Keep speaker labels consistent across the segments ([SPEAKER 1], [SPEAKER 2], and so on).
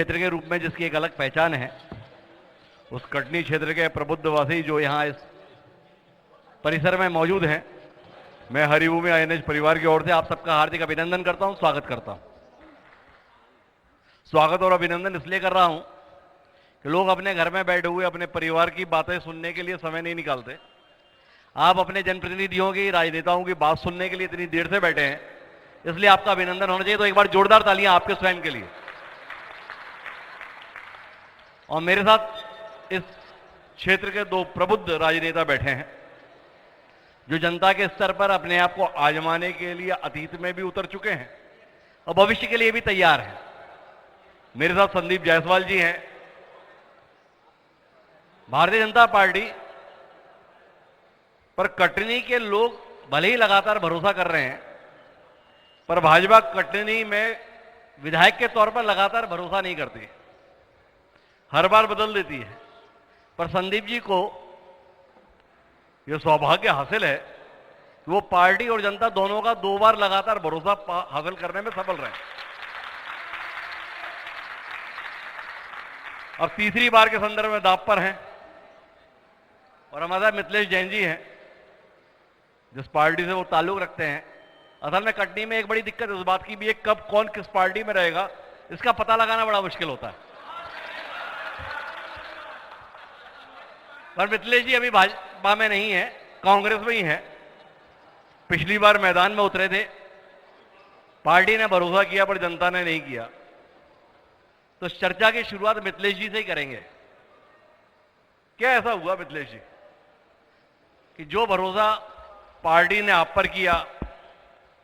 [SPEAKER 1] क्षेत्र के रूप में जिसकी एक अलग पहचान है, उस कटनी क्षेत्र के प्रबुद्धवासी जो यहाँ इस परिसर में मौजूद हैं, मैं हरिभूमि INH परिवार की ओर से आप सबका हार्दिक अभिनंदन करता हूं, स्वागत करता हूं। स्वागत और अभिनंदन इसलिए कर रहा हूं कि लोग अपने घर में बैठे हुए अपने परिवार की बातें सुनने के लिए समय नहीं निकालते। आप अपने जनप्रतिनिधियों की, राजनेताओं की बात सुनने के लिए इतनी देर से बैठे हैं, इसलिए आपका अभिनंदन होना चाहिए। तो एक बार जोरदार तालियां आपके स्वयं के लिए। और मेरे साथ इस क्षेत्र के दो प्रबुद्ध राजनेता बैठे हैं जो जनता के स्तर पर अपने आप को आजमाने के लिए अतीत में भी उतर चुके हैं और भविष्य के लिए भी तैयार हैं। मेरे साथ संदीप जायसवाल जी हैं। भारतीय जनता पार्टी पर कटनी के लोग भले ही लगातार भरोसा कर रहे हैं, पर भाजपा कटनी में विधायक के तौर पर लगातार भरोसा नहीं करती, हर बार बदल देती है। पर संदीप जी को यह सौभाग्य हासिल है कि वो पार्टी और जनता दोनों का 2 बार लगातार भरोसा हासिल करने में सफल रहे और तीसरी बार के संदर्भ में दांव पर हैं। और हमारे साथ मिथिलेश जैन जी हैं, जिस पार्टी से वो ताल्लुक रखते हैं। असल में कटनी में एक बड़ी दिक्कत इस बात की भी है, कब कौन किस पार्टी में रहेगा इसका पता लगाना बड़ा मुश्किल होता है। पर मिथिलेश जी अभी भाजपा में नहीं है, कांग्रेस में ही है। पिछली बार मैदान में उतरे थे, पार्टी ने भरोसा किया पर जनता ने नहीं किया। तो चर्चा की शुरुआत मिथिलेश जी से ही करेंगे। क्या ऐसा हुआ मिथिलेश जी कि जो भरोसा पार्टी ने आप पर किया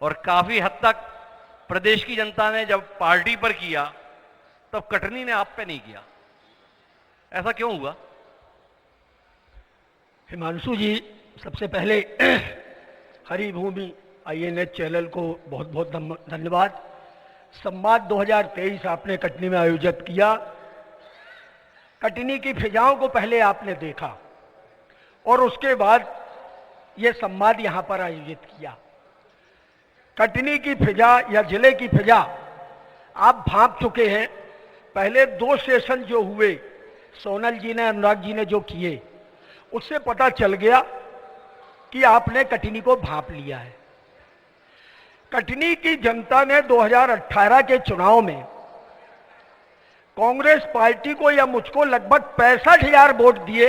[SPEAKER 1] और काफी हद तक प्रदेश की जनता ने जब पार्टी पर किया, तब कटनी ने आप पे नहीं किया? ऐसा क्यों हुआ?
[SPEAKER 2] हिमांशु जी, सबसे पहले हरिभूमि INH चैनल को बहुत बहुत धन्यवाद। संवाद 2023 आपने कटनी में आयोजित किया। कटनी की फिजाओं को पहले आपने देखा और उसके बाद ये संवाद यहां पर आयोजित किया। कटनी की फिजा या जिले की फिजा आप भांप चुके हैं। पहले 2 सेशन जो हुए, सोनल जी ने, अनुराग जी ने जो किए, उससे पता चल गया कि आपने कटनी को भांप लिया है। कटनी की जनता ने 2018 के चुनाव में कांग्रेस पार्टी को या मुझको लगभग 65,000 वोट दिए,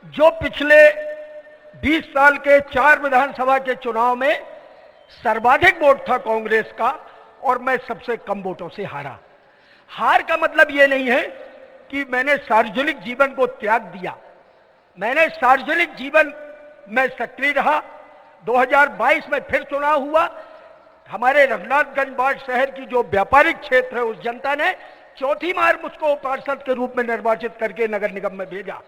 [SPEAKER 2] जो पिछले 20 साल के 4 विधानसभा के चुनाव में सर्वाधिक वोट था कांग्रेस का, और मैं सबसे कम वोटों से हारा। हार का मतलब यह नहीं है कि मैंने सार्वजनिक जीवन को त्याग दिया। मैंने सार्वजनिक जीवन में सक्रिय रहा। 2022 में फिर चुनाव हुआ। हमारे रघुनाथगंज वार्ड शहर की जो व्यापारिक क्षेत्र है, उस जनता ने चौथी बार मुझको पार्षद के रूप में निर्वाचित करके नगर निगम में भेजा।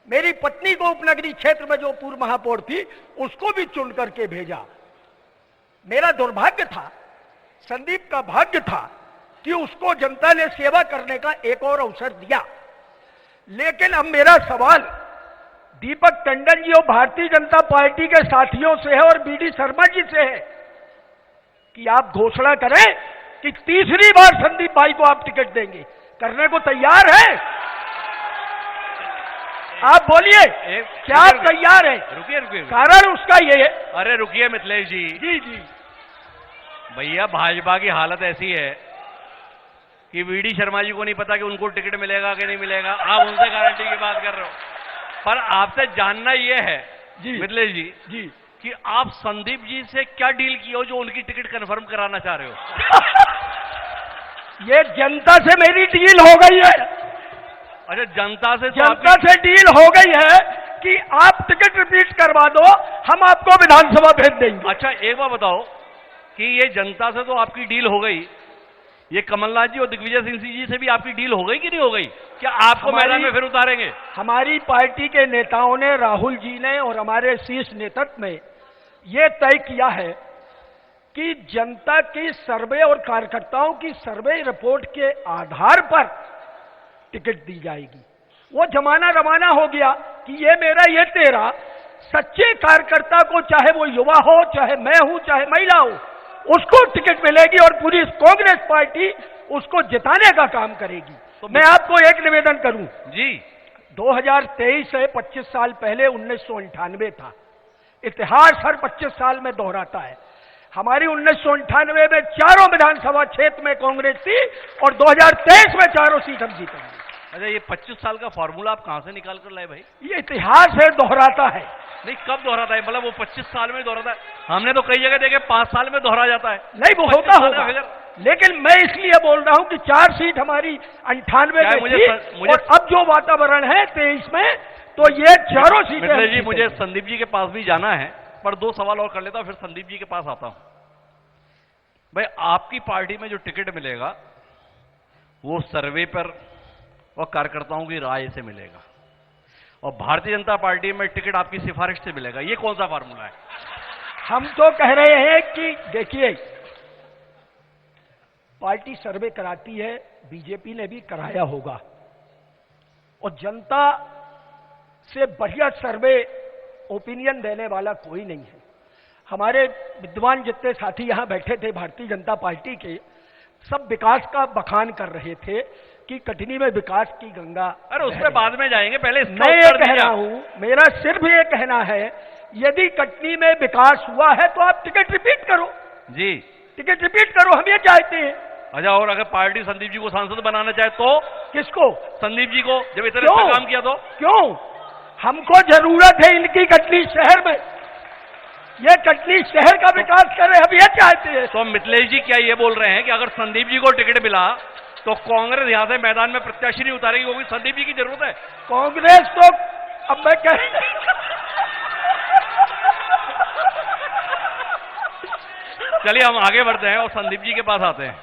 [SPEAKER 2] मेरी पत्नी को उपनगरीय क्षेत्र में जो पूर्व महापौर थी, उसको भी चुन करके भेजा। मेरा दुर्भाग्य था, संदीप का भाग्य था कि उसको जनता ने सेवा करने का एक और अवसर दिया। लेकिन अब मेरा सवाल दीपक टंडन जी और भारतीय जनता पार्टी के साथियों से है और BD शर्मा जी से है कि आप घोषणा करें कि तीसरी बार संदीप भाई को आप टिकट देंगे। करने को तैयार है? आप बोलिए, क्या आप तैयार हैं?
[SPEAKER 1] रुकिए।
[SPEAKER 2] कारण उसका ये है।
[SPEAKER 1] अरे रुकिए मिथिलेश जी।
[SPEAKER 2] जी
[SPEAKER 1] भैया, भाजपा की हालत ऐसी है कि BD शर्मा जी को नहीं पता कि उनको टिकट मिलेगा कि नहीं मिलेगा। आप उनसे गारंटी की बात कर रहे हो, पर आपसे जानना यह है मिथिलेश जी कि आप संदीप जी से क्या डील की हो जो उनकी टिकट कंफर्म कराना चाह रहे हो?
[SPEAKER 2] ये जनता से मेरी डील हो गई है।
[SPEAKER 1] अच्छा, जनता से
[SPEAKER 2] डील हो गई है कि आप टिकट रिपीट करवा दो, हम आपको विधानसभा भेज देंगे।
[SPEAKER 1] अच्छा, एक बात बताओ कि ये जनता से तो आपकी डील हो गई, ये कमलनाथ जी और दिग्विजय सिंह जी से भी आपकी डील हो गई कि नहीं हो गई? क्या आपको मैदान में फिर उतारेंगे?
[SPEAKER 2] हमारी पार्टी के नेताओं ने, राहुल जी ने और हमारे शीर्ष नेतृत्व में यह तय किया है कि जनता की सर्वे और कार्यकर्ताओं की सर्वे रिपोर्ट के आधार पर टिकट दी जाएगी। वो जमाना रवाना हो गया कि ये मेरा ये तेरा। सच्चे कार्यकर्ता को, चाहे वो युवा हो, चाहे मैं हूं, चाहे महिला हो, उसको टिकट मिलेगी और पूरी कांग्रेस पार्टी उसको जिताने का काम करेगी। तो मैं आपको एक निवेदन करूं
[SPEAKER 1] जी,
[SPEAKER 2] 2023 से 25 साल पहले 1998 था। इतिहास हर 25 साल में दोहराता है। हमारी 1998 में चारों विधानसभा क्षेत्र में कांग्रेस थी और 2023 में चारों सीट हम जीतेंगे।
[SPEAKER 1] अच्छा, ये 25 साल का फॉर्मूला आप कहां से निकाल कर लाए भाई?
[SPEAKER 2] ये इतिहास है, दोहराता है।
[SPEAKER 1] नहीं, कब दोहराता है? मतलब वो 25 साल में दोहराता है? हमने तो कई जगह देखे 5 साल में दोहरा जाता है।
[SPEAKER 2] नहीं, वो होता होगा, लेकिन मैं इसलिए बोल रहा हूं कि 4 सीट हमारी 98 में
[SPEAKER 1] मुझे
[SPEAKER 2] थी और अब जो वातावरण है 23 में, तो ये चारों सीटें।
[SPEAKER 1] मित्तल जी, मुझे संदीप जी के पास भी जाना है, पर 2 सवाल और कर लेता हूं, फिर संदीप जी के पास आता हूं। भाई, आपकी पार्टी में जो टिकट मिलेगा वो सर्वे पर और कार्यकर्ताओं की राय से मिलेगा, और भारतीय जनता पार्टी में टिकट आपकी सिफारिश से मिलेगा। ये कौन सा फार्मूला है?
[SPEAKER 2] हम तो कह रहे हैं कि देखिए, पार्टी सर्वे कराती है, बीजेपी ने भी कराया होगा, और जनता से बढ़िया सर्वे ओपिनियन देने वाला कोई नहीं है। हमारे विद्वान जितने साथी यहां बैठे थे भारतीय जनता पार्टी के, सब विकास का बखान कर रहे थे कि कटनी में विकास की गंगा।
[SPEAKER 1] अरे उस पर बाद में जाएंगे, पहले
[SPEAKER 2] मैं ये कह रहा हूं, मेरा सिर्फ ये कहना है, यदि कटनी में विकास हुआ है तो आप टिकट रिपीट करो।
[SPEAKER 1] जी,
[SPEAKER 2] टिकट रिपीट करो, हम ये चाहते हैं।
[SPEAKER 1] अच्छा, और अगर पार्टी संदीप जी को सांसद बनाना चाहे तो?
[SPEAKER 2] किसको?
[SPEAKER 1] संदीप जी को, जब इतना अच्छा काम किया तो?
[SPEAKER 2] क्यों? हमको जरूरत है इनकी कटनी शहर में, ये कटनी शहर का विकास करे, हम ये चाहते हैं।
[SPEAKER 1] तो मिथिलेश जी क्या ये बोल रहे हैं कि अगर संदीप जी को टिकट मिला तो कांग्रेस यहां से मैदान में प्रत्याशी नहीं उतारेगी, क्योंकि संदीप जी की जरूरत है?
[SPEAKER 2] कांग्रेस तो अब मैं कह
[SPEAKER 1] चलिए हम आगे बढ़ते हैं और संदीप जी के पास आते हैं।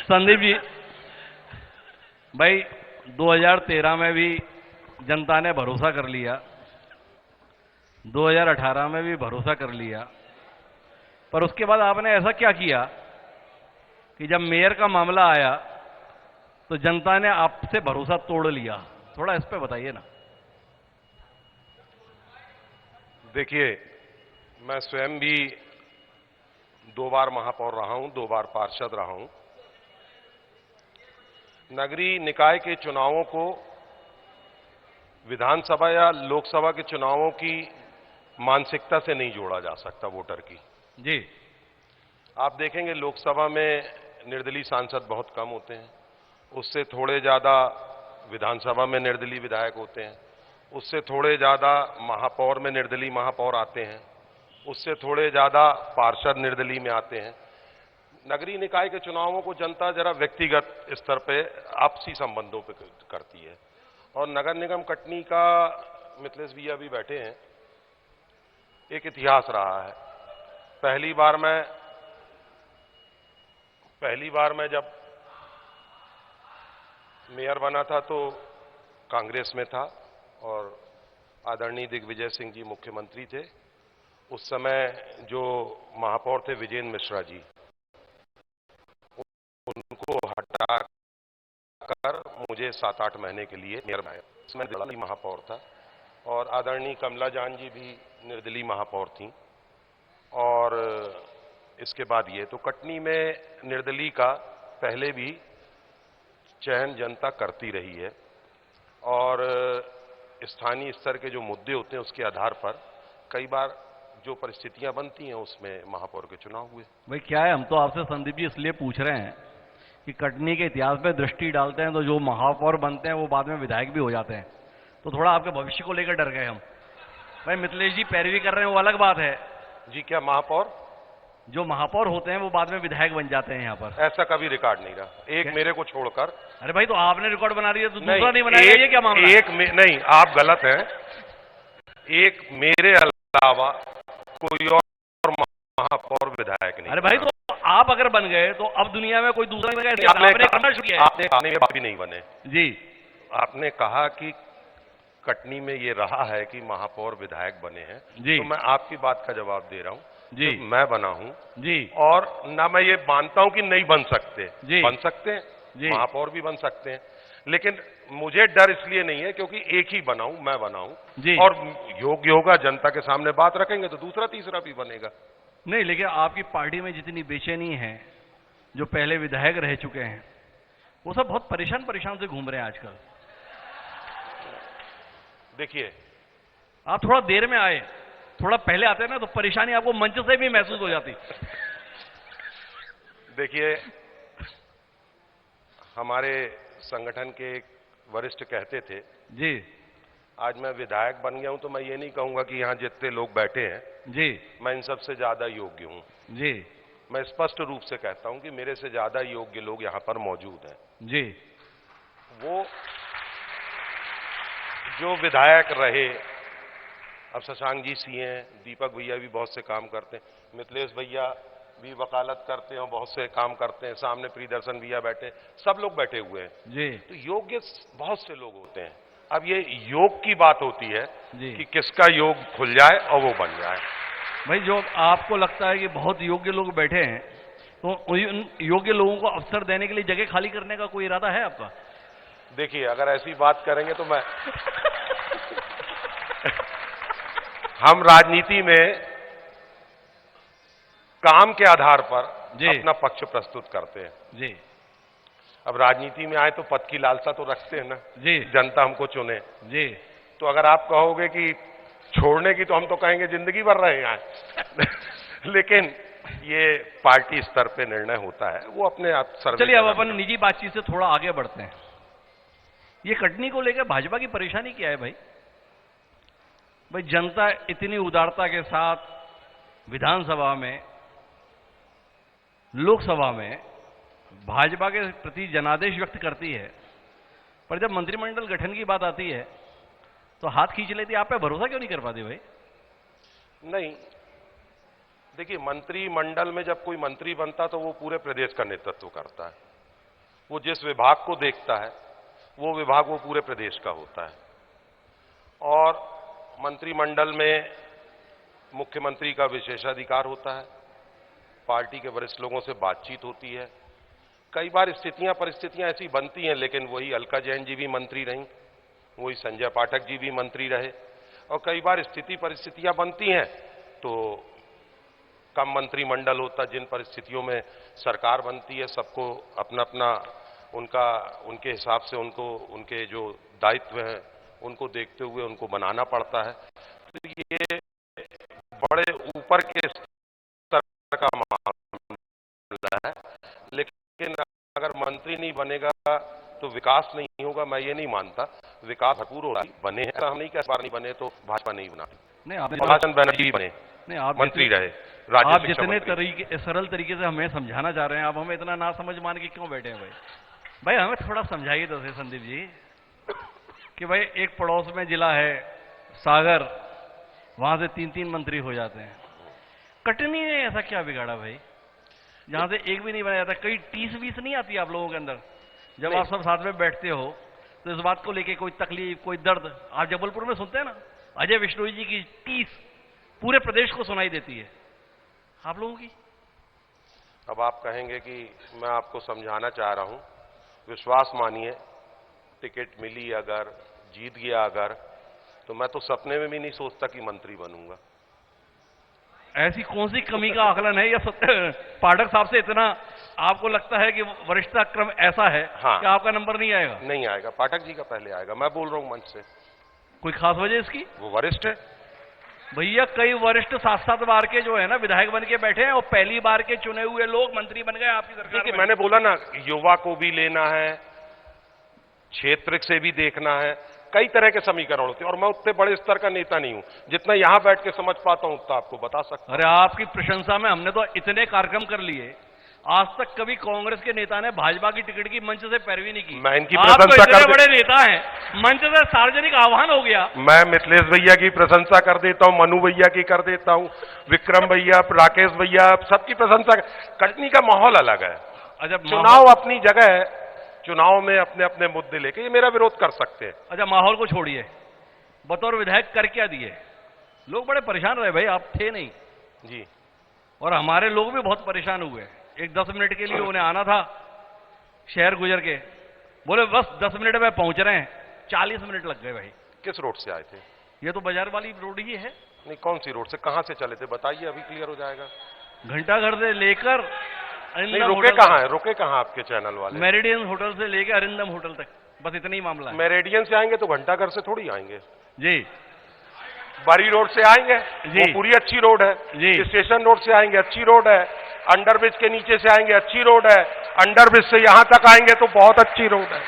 [SPEAKER 1] संदीप जी, भाई 2013 में भी जनता ने भरोसा कर लिया, 2018 में भी भरोसा कर लिया, पर उसके बाद आपने ऐसा क्या किया कि जब मेयर का मामला आया तो जनता ने आपसे भरोसा तोड़ लिया? थोड़ा इस पे बताइए ना।
[SPEAKER 3] देखिए, मैं स्वयं भी 2 बार महापौर रहा हूं, 2 बार पार्षद रहा हूं। नगरीय निकाय के चुनावों को विधानसभा या लोकसभा के चुनावों की मानसिकता से नहीं जोड़ा जा सकता, वोटर की।
[SPEAKER 1] जी,
[SPEAKER 3] आप देखेंगे लोकसभा में निर्दलीय सांसद बहुत कम होते हैं, उससे थोड़े ज्यादा विधानसभा में निर्दलीय विधायक होते हैं, उससे थोड़े ज्यादा महापौर में निर्दलीय महापौर आते हैं, उससे थोड़े ज्यादा पार्षद निर्दलीय में आते हैं। नगरीय निकाय के चुनावों को जनता जरा व्यक्तिगत स्तर पे आपसी संबंधों पे करती है, और नगर निगम कटनी का, मिथिलेश भैया भी बैठे हैं, एक इतिहास रहा है। पहली बार मैं जब मेयर बना था तो कांग्रेस में था, और आदरणीय दिग्विजय सिंह जी मुख्यमंत्री थे। उस समय जो महापौर थे विजेंद्र मिश्रा जी, उनको हटा कर मुझे 7-8 महीने के लिए मेयर बनाया। इसमें निर्दलीय महापौर था, और आदरणीय कमला जान जी भी निर्दलीय महापौर थी, और इसके बाद ये तो कटनी में निर्दलीय का पहले भी चयन जनता करती रही है, और स्थानीय स्तर के जो मुद्दे होते हैं उसके आधार पर कई बार जो परिस्थितियां बनती हैं उसमें महापौर के चुनाव हुए।
[SPEAKER 1] भाई क्या है, हम तो आपसे संदीप जी इसलिए पूछ रहे हैं कि कटनी के इतिहास में दृष्टि डालते हैं तो जो महापौर बनते हैं वो बाद में विधायक भी हो जाते हैं, तो थोड़ा आपके भविष्य को लेकर डर गए हम। भाई मिथिलेश जी पैरवी कर रहे हैं वो अलग बात है
[SPEAKER 3] जी। क्या महापौर,
[SPEAKER 1] जो महापौर होते हैं वो बाद में विधायक बन जाते हैं यहाँ पर?
[SPEAKER 3] ऐसा कभी रिकॉर्ड नहीं रहा, एक मेरे को छोड़कर।
[SPEAKER 1] अरे भाई, तो आपने रिकॉर्ड बना दिया तो दूसरा नहीं बनाएगा, ये क्या मामला है?
[SPEAKER 3] नहीं, आप गलत हैं। एक मेरे अलावा कोई और महापौर विधायक नहीं।
[SPEAKER 1] अरे भाई, तो आप अगर बन गए तो अब दुनिया में कोई दूसरा नहीं बनेगा, आपने करना शुरू किया है।
[SPEAKER 3] आपने भी नहीं बने
[SPEAKER 1] जी।
[SPEAKER 3] आपने कहा कि कटनी में ये रहा है कि महापौर विधायक बने हैं
[SPEAKER 1] जी।
[SPEAKER 3] तो मैं आपकी बात का जवाब दे रहा हूं
[SPEAKER 1] जी।
[SPEAKER 3] तो मैं बना हूं
[SPEAKER 1] जी,
[SPEAKER 3] और ना मैं ये मानता हूं कि नहीं बन सकते
[SPEAKER 1] जी।
[SPEAKER 3] बन सकते हैं
[SPEAKER 1] जी।
[SPEAKER 3] महापौर भी बन सकते हैं, लेकिन मुझे डर इसलिए नहीं है क्योंकि एक ही बनाऊं, मैं बनाऊं
[SPEAKER 1] जी।
[SPEAKER 3] और योग्य होगा, जनता के सामने बात रखेंगे तो दूसरा तीसरा भी बनेगा।
[SPEAKER 1] नहीं, लेकिन आपकी पार्टी में जितनी बेचैनी है जो पहले विधायक रह चुके हैं, वो सब बहुत परेशान परेशान से घूम रहे हैं आजकल।
[SPEAKER 3] देखिए,
[SPEAKER 1] आप थोड़ा देर में आए, थोड़ा पहले आते ना तो परेशानी आपको मंच से भी महसूस हो जाती।
[SPEAKER 3] देखिए, हमारे संगठन के एक वरिष्ठ कहते थे,
[SPEAKER 1] जी
[SPEAKER 3] आज मैं विधायक बन गया हूं तो मैं ये नहीं कहूंगा कि यहां जितने लोग बैठे हैं
[SPEAKER 1] जी
[SPEAKER 3] मैं इन सबसे ज्यादा योग्य हूं।
[SPEAKER 1] जी
[SPEAKER 3] मैं स्पष्ट रूप से कहता हूं कि मेरे से ज्यादा योग्य लोग यहां पर मौजूद हैं।
[SPEAKER 1] जी
[SPEAKER 3] वो जो विधायक रहे, अब शशांक जी सी हैं, दीपक भैया भी बहुत से काम करते हैं, मिथिलेश भैया भी वकालत करते हैं, बहुत से काम करते हैं, सामने प्रियदर्शन भैया बैठे, सब लोग बैठे हुए हैं।
[SPEAKER 1] जी
[SPEAKER 3] तो योग्य बहुत से लोग होते हैं। अब ये योग की बात होती है
[SPEAKER 1] जी
[SPEAKER 3] कि किसका योग खुल जाए और वो बन जाए।
[SPEAKER 1] भाई, जो आपको लगता है कि बहुत योग्य लोग बैठे हैं, तो उन योग्य लोगों को अवसर देने के लिए जगह खाली करने का कोई इरादा है आपका?
[SPEAKER 3] देखिए, अगर ऐसी बात करेंगे तो मैं हम राजनीति में काम के आधार पर
[SPEAKER 1] जी।
[SPEAKER 3] अपना पक्ष प्रस्तुत करते हैं।
[SPEAKER 1] जी
[SPEAKER 3] अब राजनीति में आए तो पद की लालसा तो रखते हैं ना,
[SPEAKER 1] जी
[SPEAKER 3] जनता हमको चुने।
[SPEAKER 1] जी
[SPEAKER 3] तो अगर आप कहोगे कि छोड़ने की, तो हम तो कहेंगे जिंदगी भर रहे हैं। लेकिन ये पार्टी स्तर पे निर्णय होता है, वो अपने आप सर्वे।
[SPEAKER 1] चलिए, अब अपन निजी बातचीत से थोड़ा आगे बढ़ते हैं। ये कटनी को लेकर भाजपा की परेशानी क्या है भाई? भाई, जनता इतनी उदारता के साथ विधानसभा में, लोकसभा में भाजपा के प्रति जनादेश व्यक्त करती है, पर जब मंत्रिमंडल गठन की बात आती है तो हाथ खींच लेती है। आप पे भरोसा क्यों नहीं कर पाते भाई?
[SPEAKER 3] नहीं, देखिए, मंत्रिमंडल में जब कोई मंत्री बनता तो वो पूरे प्रदेश का नेतृत्व करता है। वो जिस विभाग को देखता है वो विभाग वो पूरे प्रदेश का होता है। और मंत्रिमंडल में मुख्यमंत्री का विशेषाधिकार होता है, पार्टी के वरिष्ठ लोगों से बातचीत होती है। कई बार परिस्थितियां ऐसी बनती हैं, लेकिन वही अलका जैन जी भी मंत्री रहीं, वही संजय पाठक जी भी मंत्री रहे। और कई बार परिस्थितियां बनती हैं तो कम मंत्रिमंडल होता, जिन परिस्थितियों में सरकार बनती है, सबको अपना अपना उनके हिसाब से उनके जो दायित्व हैं उनको देखते हुए उनको बनाना पड़ता है। तो ये बड़े ऊपर के स्तर का मामला है। लेकिन अगर मंत्री नहीं बनेगा तो विकास नहीं होगा, मैं ये नहीं मानता। विकास भरपूर होगा, बने हैं, हम नहीं कह बार नहीं बने तो भाजपा नहीं बना।
[SPEAKER 1] नहीं, आप
[SPEAKER 3] बनर्जी बने,
[SPEAKER 1] नहीं, आप
[SPEAKER 3] मंत्री रहे,
[SPEAKER 1] आप जितने सरल तरीके से हमें समझाना चाह रहे हैं, आप हमें इतना ना समझ मान के क्यों बैठे हैं भाई? भाई, हमें थोड़ा समझाइए तो सही संदीप जी कि भाई एक पड़ोस में जिला है सागर, वहां से 3-3 मंत्री हो जाते हैं। कटनी ने ऐसा क्या बिगाड़ा भाई जहां से एक भी नहीं बनाया जाता? कई 30-20 नहीं आती आप लोगों के अंदर जब आप सब साथ में बैठते हो तो इस बात को लेके कोई तकलीफ, कोई दर्द? आप जबलपुर में सुनते हैं ना, अजय विश्नोई जी की 30 पूरे प्रदेश को सुनाई देती है, आप लोगों की?
[SPEAKER 3] अब आप कहेंगे कि मैं आपको समझाना चाह रहा हूं, विश्वास मानिए, टिकट मिली अगर, जीत गया अगर, तो मैं तो सपने में भी नहीं सोचता कि मंत्री बनूंगा।
[SPEAKER 1] ऐसी कौन सी कमी का आकलन है या पाठक साहब से इतना आपको लगता है कि वरिष्ठता क्रम ऐसा है
[SPEAKER 3] हाँ,
[SPEAKER 1] कि आपका नंबर नहीं आएगा?
[SPEAKER 3] नहीं आएगा, पाठक जी का पहले आएगा। मैं बोल रहा हूं मंच से।
[SPEAKER 1] कोई खास वजह इसकी?
[SPEAKER 3] वो वरिष्ठ है
[SPEAKER 1] भैया। कई वरिष्ठ 7-7 बार के जो है ना विधायक बन के बैठे हैं और पहली बार के चुने हुए लोग मंत्री बन गए आपकी सरकार में।
[SPEAKER 3] मैंने बोला ना, युवा को भी लेना है, क्षेत्र से भी देखना है, कई तरह के समीकरण होते हैं। और मैं उतने बड़े स्तर का नेता नहीं हूं, जितना यहां बैठ के समझ पाता हूं उतना आपको बता सकता हूं।
[SPEAKER 1] अरे, आपकी प्रशंसा में हमने तो इतने कार्यक्रम कर लिए, आज तक कभी कांग्रेस के नेता ने भाजपा की टिकट की मंच से पैरवी नहीं की।
[SPEAKER 3] मैं इनकी
[SPEAKER 1] आप
[SPEAKER 3] प्रशंसा
[SPEAKER 1] तो इतने बड़े नेता हैं, मंच से सार्वजनिक आह्वान हो गया।
[SPEAKER 3] मैं मिथिलेश भैया की प्रशंसा कर देता हूं, मनु भैया की कर देता हूं, विक्रम भैया, राकेश भैया, सबकी प्रशंसा। कटनी का माहौल अलग है।
[SPEAKER 1] अच्छा,
[SPEAKER 3] चुनाव अपनी जगह है, चुनाव में अपने अपने मुद्दे लेके ये मेरा विरोध कर सकते हैं।
[SPEAKER 1] अच्छा, माहौल को छोड़िए, बतौर विधायक कर क्या दिए? लोग बड़े परेशान रहे भाई, आप थे नहीं
[SPEAKER 3] जी,
[SPEAKER 1] और हमारे लोग भी बहुत परेशान हुए। एक 10 मिनट के लिए उन्हें आना था शहर गुजर के, बोले बस 10 मिनट में पहुंच रहे हैं, 40 मिनट लग गए भाई।
[SPEAKER 3] किस रोड से आए थे?
[SPEAKER 1] ये तो बाजार वाली रोड ही है।
[SPEAKER 3] नहीं, कौन सी रोड से, कहां से चले थे बताइए, अभी क्लियर हो जाएगा।
[SPEAKER 1] घंटाघर से लेकर
[SPEAKER 3] नहीं, रुके कहाँ है, रुके कहाँ आपके चैनल वाले?
[SPEAKER 1] मेरिडियन होटल से लेके अरिंदम होटल तक, बस इतना ही मामला है।
[SPEAKER 3] मेरिडियन से आएंगे तो घंटाघर से थोड़ी आएंगे,
[SPEAKER 1] जी
[SPEAKER 3] बारी रोड से आएंगे,
[SPEAKER 1] जी।
[SPEAKER 3] वो पूरी अच्छी रोड है
[SPEAKER 1] जी।
[SPEAKER 3] स्टेशन रोड से आएंगे अच्छी रोड है, अंडरब्रिज के नीचे से आएंगे अच्छी रोड है, अंडरब्रिज से यहां तक आएंगे तो बहुत अच्छी रोड है।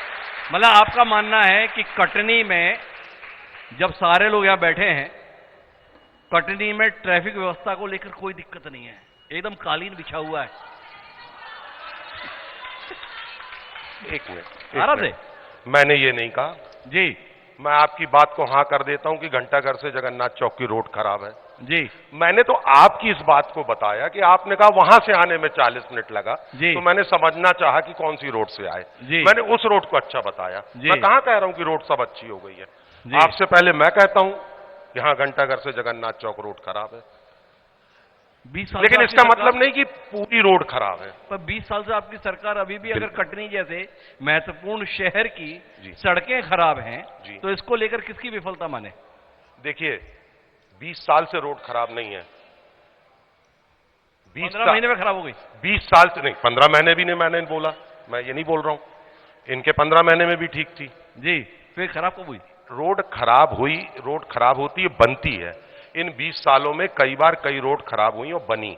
[SPEAKER 1] मतलब आपका मानना है कि कटनी में जब सारे लोग यहां बैठे हैं, कटनी में ट्रैफिक व्यवस्था को लेकर कोई दिक्कत नहीं है, एकदम कालीन बिछा हुआ है।
[SPEAKER 3] एक मिनट,
[SPEAKER 1] आराम से।
[SPEAKER 3] मैंने ये नहीं कहा
[SPEAKER 1] जी
[SPEAKER 3] मैं आपकी बात को हां कर देता हूं कि घंटाघर से जगन्नाथ चौक की रोड खराब है।
[SPEAKER 1] जी
[SPEAKER 3] मैंने तो आपकी इस बात को बताया कि आपने कहा वहां से आने में 40 मिनट लगा,
[SPEAKER 1] जी।
[SPEAKER 3] तो मैंने समझना चाहा कि कौन सी रोड से आए।
[SPEAKER 1] जी।
[SPEAKER 3] मैंने उस रोड को अच्छा बताया।
[SPEAKER 1] जी।
[SPEAKER 3] मैं कहां कह रहा हूं कि रोड सब अच्छी हो गई है।
[SPEAKER 1] जी।
[SPEAKER 3] आपसे पहले मैं कहता हूं यहां घंटाघर से जगन्नाथ चौक रोड खराब है,
[SPEAKER 1] 20 साल
[SPEAKER 3] लेकिन
[SPEAKER 1] से
[SPEAKER 3] इसका
[SPEAKER 1] आपकी
[SPEAKER 3] मतलब
[SPEAKER 1] सरकार-
[SPEAKER 3] नहीं कि पूरी रोड खराब है।
[SPEAKER 1] पर 20 साल से आपकी सरकार अभी भी अगर कटनी जैसे महत्वपूर्ण शहर की
[SPEAKER 3] जी।
[SPEAKER 1] सड़कें खराब हैं,
[SPEAKER 3] जी।
[SPEAKER 1] तो इसको लेकर किसकी विफलता माने?
[SPEAKER 3] देखिए 20 साल से रोड खराब नहीं है,
[SPEAKER 1] 15 महीने में खराब हो गई।
[SPEAKER 3] 20 साल से नहीं, 15 महीने भी नहीं मैंने बोला, मैं ये नहीं बोल रहा हूं, इनके 15 महीने में भी ठीक थी।
[SPEAKER 1] जी फिर खराब कब हुई?
[SPEAKER 3] रोड खराब हुई, रोड खराब होती है, बनती है। इन 20 सालों में कई बार कई रोड खराब हुई और बनी।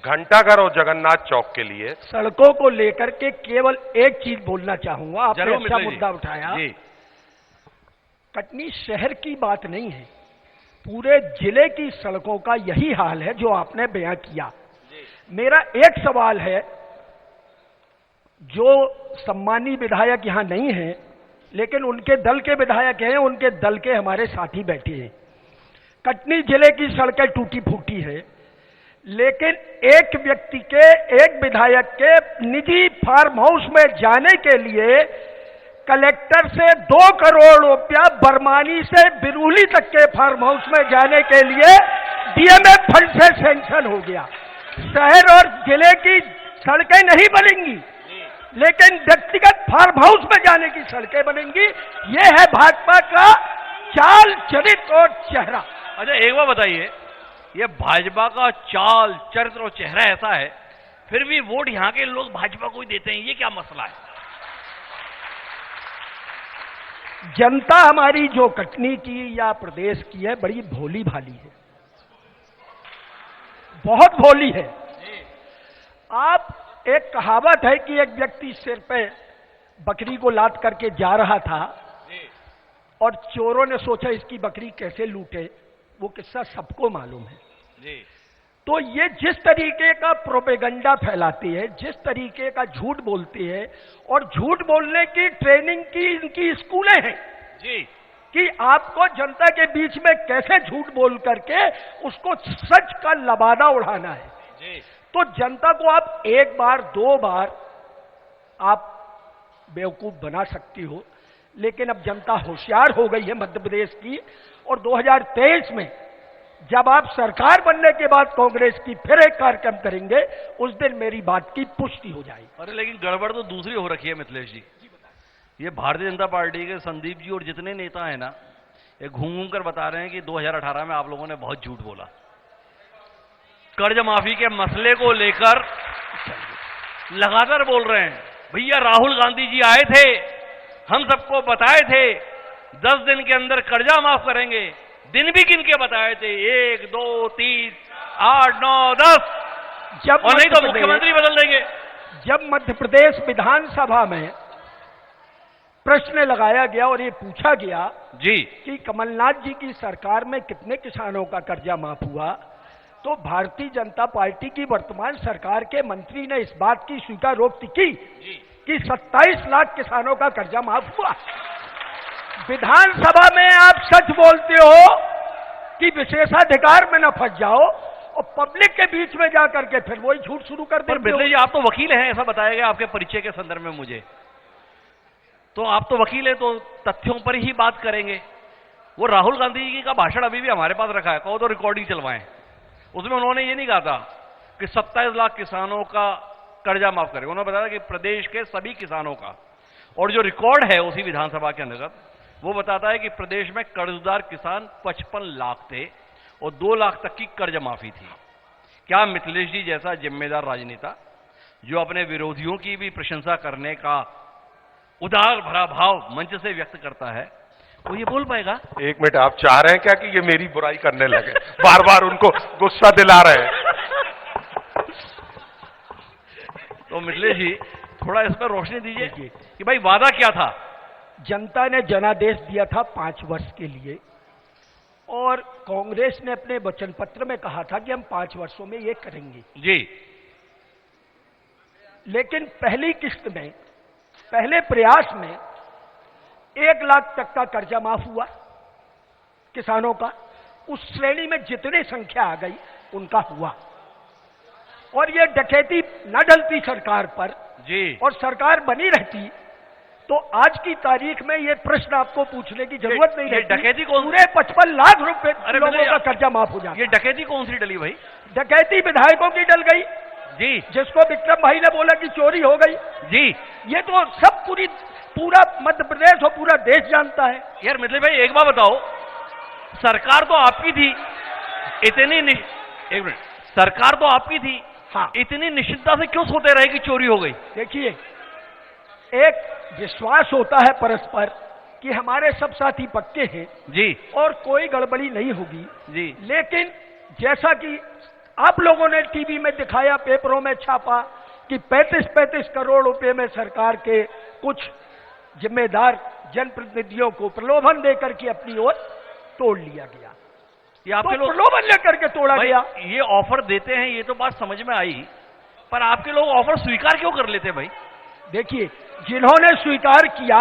[SPEAKER 3] घंटाघर और जगन्नाथ चौक के लिए
[SPEAKER 2] सड़कों को लेकर के केवल एक चीज बोलना चाहूंगा, आपने
[SPEAKER 1] जरूर
[SPEAKER 2] अच्छा
[SPEAKER 1] मित्तल जी।
[SPEAKER 2] मुद्दा उठाया।
[SPEAKER 1] जी
[SPEAKER 2] कटनी शहर की बात नहीं है, पूरे जिले की सड़कों का यही हाल है जो आपने बयां किया। मेरा एक सवाल है, जो सम्मानी विधायक यहां नहीं है लेकिन उनके दल के विधायक हैं, उनके दल के हमारे साथी बैठे हैं। कटनी जिले की सड़कें टूटी फूटी है, लेकिन एक व्यक्ति के, एक विधायक के निजी फार्म हाउस में जाने के लिए कलेक्टर से 2 करोड़ रुपया बरमानी से बिरूली तक के फार्म हाउस में जाने के लिए डीएमएफ फंड से सैंक्शन हो गया। शहर और जिले की सड़कें नहीं बनेंगी, लेकिन व्यक्तिगत फार्म हाउस में जाने की सड़कें बनेंगी। यह है भाजपा का चाल, चरित्र और चेहरा।
[SPEAKER 1] अच्छा एक बार बताइए, ये भाजपा का चाल, चरित्र और चेहरा ऐसा है, फिर भी वोट यहां के लोग भाजपा को ही देते हैं, ये क्या मसला है?
[SPEAKER 2] जनता हमारी जो कटनी की या प्रदेश की है, बड़ी भोली भाली है, बहुत भोली है। आप, एक कहावत है कि एक व्यक्ति सिर पे बकरी को लाद करके जा रहा था और चोरों ने सोचा इसकी बकरी कैसे लूटे, वो किस्सा सबको मालूम है।
[SPEAKER 1] जी
[SPEAKER 2] तो ये जिस तरीके का प्रोपेगेंडा फैलाती है, जिस तरीके का झूठ बोलती है, और झूठ बोलने की ट्रेनिंग की इनकी स्कूलें हैं
[SPEAKER 1] जी
[SPEAKER 2] कि आपको जनता के बीच में कैसे झूठ बोल करके उसको सच का लबादा उड़ाना है।
[SPEAKER 1] जी
[SPEAKER 2] तो जनता को आप एक बार, 2 बार आप बेवकूफ बना सकती हो, लेकिन अब जनता होशियार हो गई है मध्य प्रदेश की, और 2023 में जब आप सरकार बनने के बाद कांग्रेस की फिर एक कार्यक्रम करेंगे, उस दिन मेरी बात की पुष्टि हो जाएगी।
[SPEAKER 1] अरे लेकिन गड़बड़ तो दूसरी हो रखी है मिथिलेश जी। ये भारतीय जनता पार्टी के संदीप जी और जितने नेता हैं ना, ये घूम घूम कर बता रहे हैं कि 2018 में आप लोगों ने बहुत झूठ बोला। कर्ज माफी के मसले को लेकर लगातार बोल रहे हैं, भैया राहुल गांधी जी आए थे, हम सबको बताए थे 10 दिन के अंदर कर्जा माफ करेंगे, दिन भी गिन के बताए थे, 1 2 3 8 9 10,
[SPEAKER 2] जब
[SPEAKER 1] और नहीं तो मुख्यमंत्री बदल देंगे।
[SPEAKER 2] जब मध्य प्रदेश विधानसभा में प्रश्न लगाया गया और ये पूछा गया
[SPEAKER 1] जी
[SPEAKER 2] कि कमलनाथ जी की सरकार में कितने किसानों का कर्जा माफ हुआ, तो भारतीय जनता पार्टी की वर्तमान सरकार के मंत्री ने इस बात की स्वीकारोक्ति की कि 27 लाख किसानों का कर्जा माफ हुआ। विधानसभा में आप सच बोलते हो कि विशेषाधिकार में न फंस जाओ, और पब्लिक के बीच में जाकर के फिर वही झूठ शुरू कर
[SPEAKER 1] पर
[SPEAKER 2] देते हो।
[SPEAKER 1] मिथिलेश जी, आप तो वकील हैं, ऐसा बताया गया आपके परिचय के संदर्भ में मुझे। तो आप तो वकील हैं, तो तथ्यों पर ही बात करेंगे। वो राहुल गांधी जी का भाषण अभी भी हमारे पास रखा है, कहो तो रिकॉर्डिंग चलवाएं। उसमें उन्होंने ये नहीं कहा था कि 27 लाख किसानों का कर्जा माफ करेंगे, उन्होंने बताया कि प्रदेश के सभी किसानों का। और जो रिकॉर्ड है उसी विधानसभा के अंतर्गत, वो बताता है कि प्रदेश में कर्जदार किसान 55 लाख थे और 2 लाख तक की कर्ज माफी थी। क्या मिथिलेश जी जैसा जिम्मेदार राजनेता जो अपने विरोधियों की भी प्रशंसा करने का उदार भरा भाव मंच से व्यक्त करता है, वो ये बोल पाएगा?
[SPEAKER 3] एक मिनट, आप चाह रहे हैं क्या कि ये मेरी बुराई करने लगे? बार बार उनको गुस्सा दिला रहे हैं।
[SPEAKER 1] तो मिथिलेश जी थोड़ा इस पर रोशनी दीजिए कि भाई वादा क्या था?
[SPEAKER 2] जनता ने जनादेश दिया था 5 वर्ष के लिए, और कांग्रेस ने अपने वचन पत्र में कहा था कि हम 5 वर्षों में ये करेंगे
[SPEAKER 1] जी।
[SPEAKER 2] लेकिन पहली किस्त में, पहले प्रयास में 1 लाख तक का कर्जा माफ हुआ किसानों का। उस श्रेणी में जितनी संख्या आ गई उनका हुआ, और ये डकैती न डलती सरकार पर
[SPEAKER 1] जी,
[SPEAKER 2] और सरकार बनी रहती, तो आज की तारीख में ये प्रश्न आपको पूछने की जरूरत नहीं रहती।
[SPEAKER 1] डकैती कौन?
[SPEAKER 2] पूरे 55 लाख रुपए लोगों का कर्जा माफ हो जाता।
[SPEAKER 1] ये डकैती कौन सी डली भाई?
[SPEAKER 2] डकैती विधायकों की डल गई
[SPEAKER 1] जी,
[SPEAKER 2] जिसको विक्रम भाई ने बोला कि चोरी हो गई
[SPEAKER 1] जी।
[SPEAKER 2] ये तो सब पूरा मध्य प्रदेश और पूरा देश जानता है।
[SPEAKER 1] यार मिथिलेश भाई एक बात बताओ, सरकार तो आपकी थी, एक मिनट, सरकार तो आपकी थी,
[SPEAKER 2] हाँ,
[SPEAKER 1] इतनी निश्चितता से क्यों सोते रहे कि चोरी हो गई?
[SPEAKER 2] देखिए, एक विश्वास होता है परस्पर कि हमारे सब साथी पक्के हैं
[SPEAKER 1] जी,
[SPEAKER 2] और कोई गड़बड़ी नहीं होगी
[SPEAKER 1] जी।
[SPEAKER 2] लेकिन जैसा कि आप लोगों ने टीवी में दिखाया, पेपरों में छापा कि 35-35 करोड़ रुपए में सरकार के कुछ जिम्मेदार जनप्रतिनिधियों को प्रलोभन देकर के अपनी ओर तोड़ लिया गया।
[SPEAKER 1] ये आपके लोग
[SPEAKER 2] प्रलोभन लेकर के तोड़ा
[SPEAKER 1] भाई,
[SPEAKER 2] गया।
[SPEAKER 1] ये ऑफर देते हैं, ये तो बात समझ में आई, पर आपके लोग ऑफर स्वीकार क्यों कर लेते भाई?
[SPEAKER 2] देखिए, जिन्होंने स्वीकार किया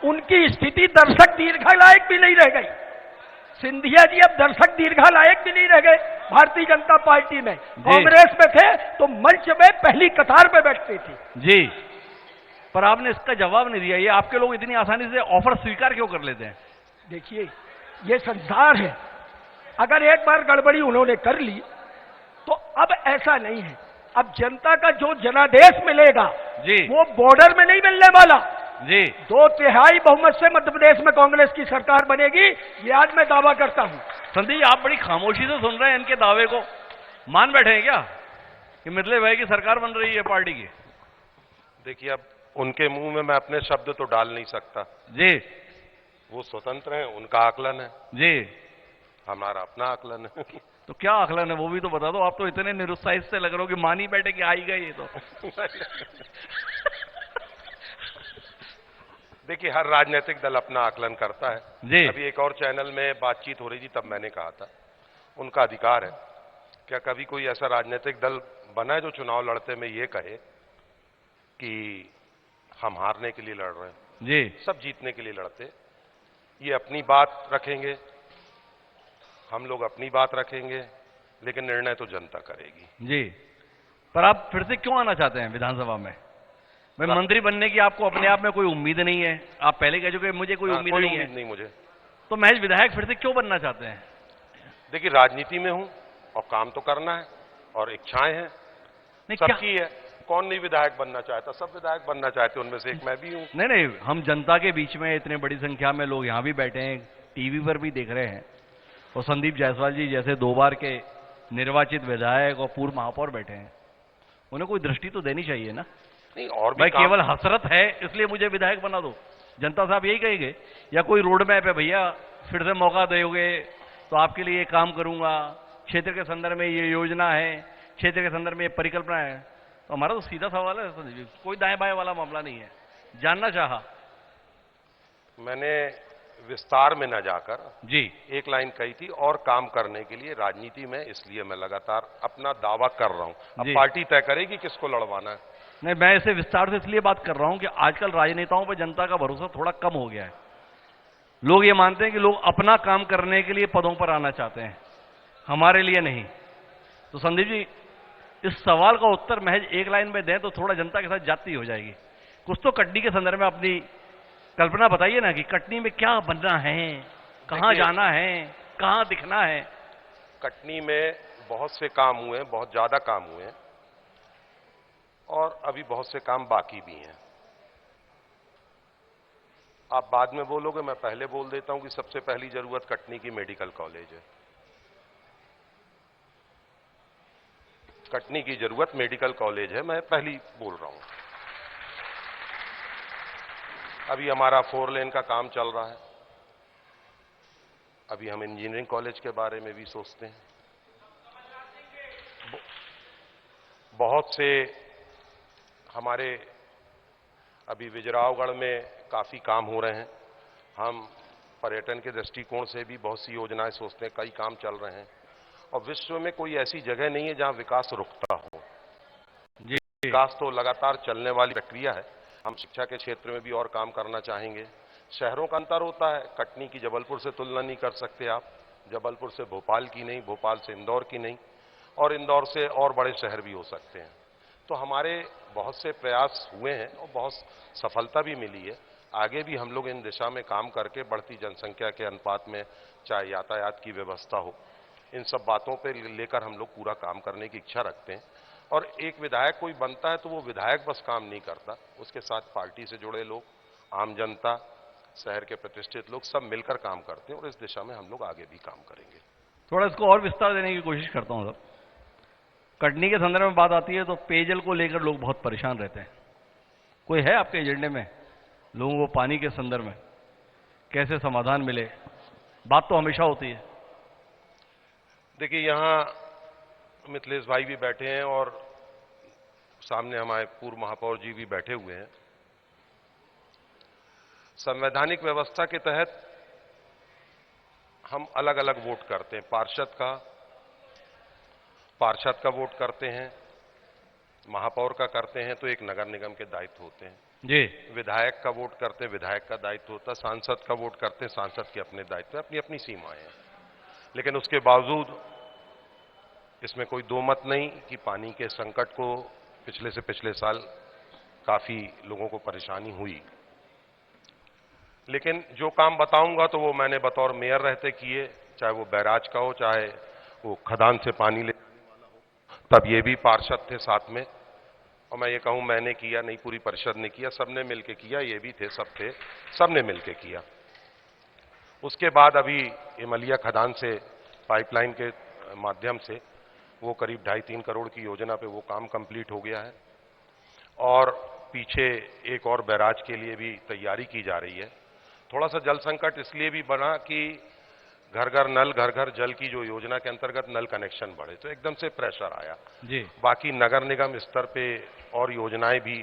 [SPEAKER 2] उनकी स्थिति दर्शक दीर्घा लायक भी नहीं रह गई। सिंधिया जी अब दर्शक दीर्घा लायक भी नहीं रह गए भारतीय जनता पार्टी में। कांग्रेस में थे तो मंच में पहली कतार में बैठते थे
[SPEAKER 1] जी, पर आपने इसका जवाब नहीं दिया। ये आपके लोग इतनी आसानी से ऑफर स्वीकार क्यों कर लेते हैं?
[SPEAKER 2] देखिए, ये संसार है, अगर एक बार गड़बड़ी उन्होंने कर ली तो अब ऐसा नहीं है। अब जनता का जो जनादेश मिलेगा
[SPEAKER 1] जी,
[SPEAKER 2] वो बॉर्डर में नहीं मिलने वाला
[SPEAKER 1] जी।
[SPEAKER 2] 2/3 बहुमत से मध्य प्रदेश में कांग्रेस की सरकार बनेगी, ये आज मैं दावा करता हूं।
[SPEAKER 1] संदीप, आप बड़ी खामोशी से सुन रहे हैं इनके दावे को, मान बैठे हैं क्या कि मिथिलेश भाई की सरकार बन रही है पार्टी की?
[SPEAKER 3] देखिए, अब उनके मुंह में मैं अपने शब्द तो डाल नहीं सकता
[SPEAKER 1] जी,
[SPEAKER 3] वो स्वतंत्र हैं, उनका आकलन है,
[SPEAKER 1] जी।
[SPEAKER 3] हमारा अपना आकलन है।
[SPEAKER 1] तो क्या आकलन है वो भी तो बता दो। आप तो इतने निरुत्साहित से लग रहे हो कि मान ही बैठे कि आ ही गए ये तो।
[SPEAKER 3] देखिए, हर राजनीतिक दल अपना आकलन करता है
[SPEAKER 1] जी।
[SPEAKER 3] अभी एक और चैनल में बातचीत हो रही थी, तब मैंने कहा था उनका अधिकार है। क्या कभी कोई ऐसा राजनीतिक दल बना है जो चुनाव लड़ते में ये कहे कि हम हारने के लिए लड़ रहे हैं?
[SPEAKER 1] जी,
[SPEAKER 3] सब जीतने के लिए लड़ते। ये अपनी बात रखेंगे, हम लोग अपनी बात रखेंगे, लेकिन निर्णय तो जनता करेगी।
[SPEAKER 1] जी। पर आप फिर से क्यों आना चाहते हैं विधानसभा में? भाई, मंत्री बनने की आपको अपने आप में कोई उम्मीद नहीं है, आप पहले कह चुके मुझे कोई उम्मीद नहीं है,
[SPEAKER 3] नहीं मुझे।
[SPEAKER 1] तो महज विधायक फिर से क्यों बनना चाहते हैं?
[SPEAKER 3] देखिए, राजनीति में हूं और काम तो करना है और इच्छाएं हैं,
[SPEAKER 1] नहीं क्या?
[SPEAKER 3] सबकी है। कौन नहीं विधायक बनना चाहता? सब विधायक बनना चाहते, उनमें से एक मैं भी हूं।
[SPEAKER 1] नहीं नहीं, हम जनता के बीच में इतने बड़ी संख्या में लोग यहाँ भी बैठे हैं, टीवी पर भी देख रहे हैं, और संदीप जायसवाल जी जैसे 2 बार के निर्वाचित विधायक और पूर्व महापौर बैठे हैं, उन्हें कोई दृष्टि तो देनी चाहिए ना।
[SPEAKER 3] नहीं, और भी
[SPEAKER 1] भाई केवल हसरत है इसलिए मुझे विधायक बना दो, जनता साहब यही कहेंगे? या कोई रोड मैप है भैया, फिर से मौका दोगे तो आपके लिए ये काम करूंगा, क्षेत्र के संदर्भ में ये योजना है, क्षेत्र के संदर्भ में ये परिकल्पना है? तो हमारा तो सीधा सवाल है, कोई दाएं बाएं वाला मामला नहीं है। जानना चाहा
[SPEAKER 3] मैंने विस्तार में न जाकर
[SPEAKER 1] जी,
[SPEAKER 3] एक लाइन कही थी, और काम करने के लिए राजनीति में, इसलिए मैं लगातार अपना दावा कर रहा हूं। अब पार्टी तय करेगी किसको लड़वाना है।
[SPEAKER 1] नहीं, मैं इसे विस्तार से इसलिए बात कर रहा हूं कि आजकल राजनेताओं पर जनता का भरोसा थोड़ा कम हो गया है। लोग ये मानते हैं कि लोग अपना काम करने के लिए पदों पर आना चाहते हैं, हमारे लिए नहीं। तो संदीप जी, इस सवाल का उत्तर महज एक लाइन में दें तो थोड़ा जनता के साथ जाती हो जाएगी। कुछ तो कटनी के संदर्भ में अपनी कल्पना बताइए ना कि कटनी में क्या बनना है, कहां जाना है, कहां दिखना है।
[SPEAKER 3] कटनी में बहुत से काम हुए हैं, बहुत ज्यादा काम हुए हैं, और अभी बहुत से काम बाकी भी हैं। आप बाद में बोलोगे, मैं पहले बोल देता हूं कि सबसे पहली जरूरत कटनी की मेडिकल कॉलेज है। कटनी की जरूरत मेडिकल कॉलेज है, मैं पहली बोल रहा हूं। अभी हमारा 4 लेन का काम चल रहा है, अभी हम इंजीनियरिंग कॉलेज के बारे में भी सोचते हैं। बहुत से हमारे अभी विजयरावगढ़ में काफी काम हो रहे हैं। हम पर्यटन के दृष्टिकोण से भी बहुत सी योजनाएं सोचते हैं, कई काम चल रहे हैं। और विश्व में कोई ऐसी जगह नहीं है जहां विकास रुकता हो।
[SPEAKER 1] जी,
[SPEAKER 3] विकास तो लगातार चलने वाली प्रक्रिया है। हम शिक्षा के क्षेत्र में भी और काम करना चाहेंगे। शहरों का अंतर होता है, कटनी की जबलपुर से तुलना नहीं कर सकते आप, जबलपुर से भोपाल की नहीं, भोपाल से इंदौर की नहीं, और इंदौर से और बड़े शहर भी हो सकते हैं। तो हमारे बहुत से प्रयास हुए हैं और बहुत सफलता भी मिली है। आगे भी हम लोग इन दिशा में काम करके बढ़ती जनसंख्या के अनुपात में, चाहे यातायात की व्यवस्था हो, इन सब बातों पे लेकर हम लोग पूरा काम करने की इच्छा रखते हैं। और एक विधायक कोई बनता है तो वो विधायक बस काम नहीं करता, उसके साथ पार्टी से जुड़े लोग, आम जनता, शहर के प्रतिष्ठित लोग सब मिलकर काम करते हैं और इस दिशा में हम लोग आगे भी काम करेंगे।
[SPEAKER 1] थोड़ा इसको और विस्तार देने की कोशिश करता हूं सर। कटनी के संदर्भ में बात आती है तो पेयजल को लेकर लोग बहुत परेशान रहते हैं। कोई है आपके एजेंडे में लोगों को पानी के संदर्भ में कैसे समाधान मिले? बात तो हमेशा होती है।
[SPEAKER 3] देखिए, यहां मिथिलेश भाई भी बैठे हैं और सामने हमारे पूर्व महापौर जी भी बैठे हुए हैं। संवैधानिक व्यवस्था के तहत हम अलग अलग वोट करते हैं। पार्षद का वोट करते हैं, महापौर का करते हैं तो एक नगर निगम के दायित्व होते हैं
[SPEAKER 1] जी।
[SPEAKER 3] विधायक का वोट करते हैं, विधायक का दायित्व होता है। सांसद का वोट करते हैं, सांसद के अपने दायित्व, अपनी अपनी सीमाएं हैं। लेकिन उसके बावजूद इसमें कोई दो मत नहीं कि पानी के संकट को पिछले से पिछले साल काफी लोगों को परेशानी हुई। लेकिन जो काम बताऊंगा तो वो मैंने बतौर मेयर रहते किए, चाहे वो बैराज का हो, चाहे वो खदान से पानी ले वाला हो। तब ये भी पार्षद थे साथ में, और मैं ये कहूं मैंने किया नहीं, पूरी परिषद ने किया, सबने मिलके किया। ये भी थे, सबने मिलके किया। उसके बाद अभी इमलिया खदान से पाइपलाइन के माध्यम से वो करीब 2.5-3 करोड़ की योजना पे वो काम कंप्लीट हो गया है। और पीछे एक और बैराज के लिए भी तैयारी की जा रही है। थोड़ा सा जल संकट इसलिए भी बना कि घर घर नल, घर घर जल की जो योजना के अंतर्गत नल कनेक्शन बढ़े, तो एकदम से प्रेशर आया
[SPEAKER 1] जी।
[SPEAKER 3] बाकी नगर निगम स्तर पे और योजनाएं भी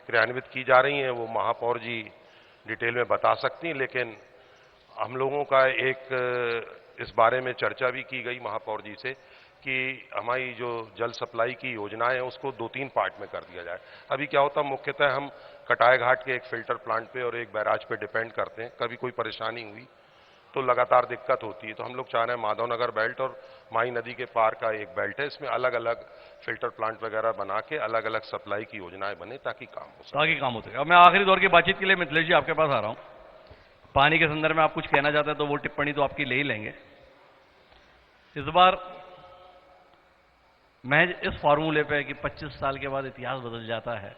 [SPEAKER 3] क्रियान्वित की जा रही हैं, वो महापौर जी डिटेल में बता सकती हैं। लेकिन हम लोगों का एक इस बारे में चर्चा भी की गई महापौर जी से कि हमारी जो जल सप्लाई की योजनाएं हैं उसको 2-3 पार्ट में कर दिया जाए। अभी क्या होता है, मुख्यतः हम कटाई घाट के एक फिल्टर प्लांट पे और एक बैराज पे डिपेंड करते हैं। कभी कोई परेशानी हुई तो लगातार दिक्कत होती है। तो हम लोग चाह रहे हैं माधवनगर बेल्ट और माई नदी के पार का एक बेल्ट है, इसमें अलग अलग फिल्टर प्लांट वगैरह बना के अलग अलग सप्लाई की योजनाएं बने ताकि काम हो सके।
[SPEAKER 1] अब मैं आखिरी दौर की बातचीत के लिए मिथिलेश जी आपके पास आ रहा हूं। पानी के संदर्भ में आप कुछ कहना चाहते हैं तो वो टिप्पणी तो आपकी ले ही लेंगे। इस बार महज इस फॉर्मूले पे कि 25 साल के बाद इतिहास बदल जाता है,